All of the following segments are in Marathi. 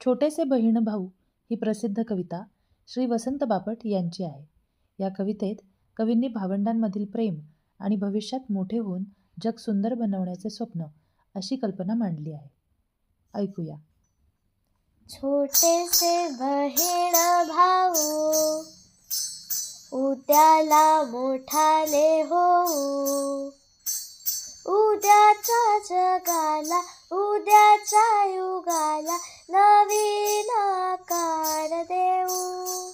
छोटेसे बहीण भाऊ ही प्रसिद्ध कविता श्री वसंत बापट यांची आहे. या कवितेत कवींनी भावंडांमधील प्रेम आणि भविष्यात मोठे होऊन जग सुंदर बनवण्याचे स्वप्न अशी कल्पना मांडली आहे. ऐकूया. छोटेसे बहीण भाऊ उद्याला मोठाले होऊ, उद्याच्या जगाला उद्याच्या युगाला नवीन आकार देऊ.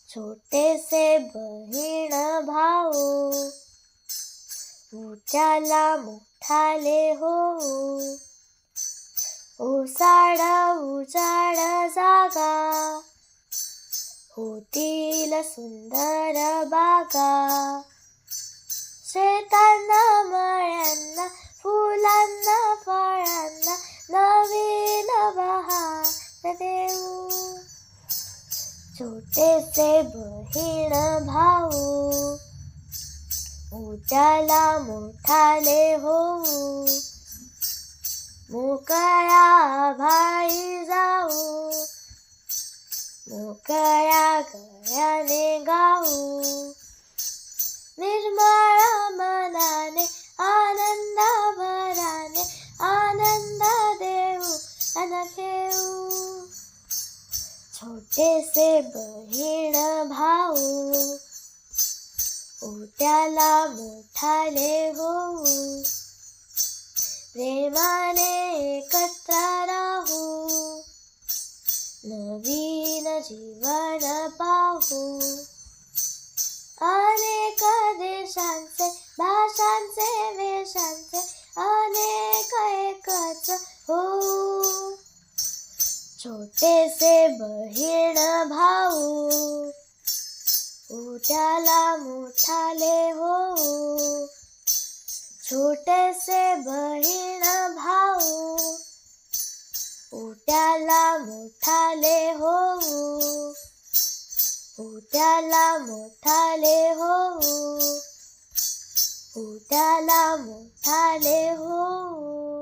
छोटेसे बहीण भाऊ उद्याला मोठाले होऊ, ओसाड उजाड जागा होतील सुंदर बागा. शेतांना मळ्यांना फुलांना फळांना नवीन बहार देऊ. छोटेसे बहीण भाऊ उद्याला मोठाले होऊ, मोकळ्या आभाळी जाऊ, मोकळ्या गळ्याने गाऊ. निर्मळ मनाने आनंद भराने आनंद देऊ अन घेऊ. छोटेसे बहीण भाऊ उद्याला मोठाले होऊ, प्रेमाने एकत्र राहू, नवीन जीवन पाहू. अनेक देशांचे भाषांचे वेशांचे अनेक एकच होऊ. छोटेसे बहीण भाऊ उद्याला मोठाले होऊ, छोटेसे बहीण भाऊ उद्याला मोठाले होऊ, उद्याला मोठाले होऊ, उद्याला मोठाले होऊ.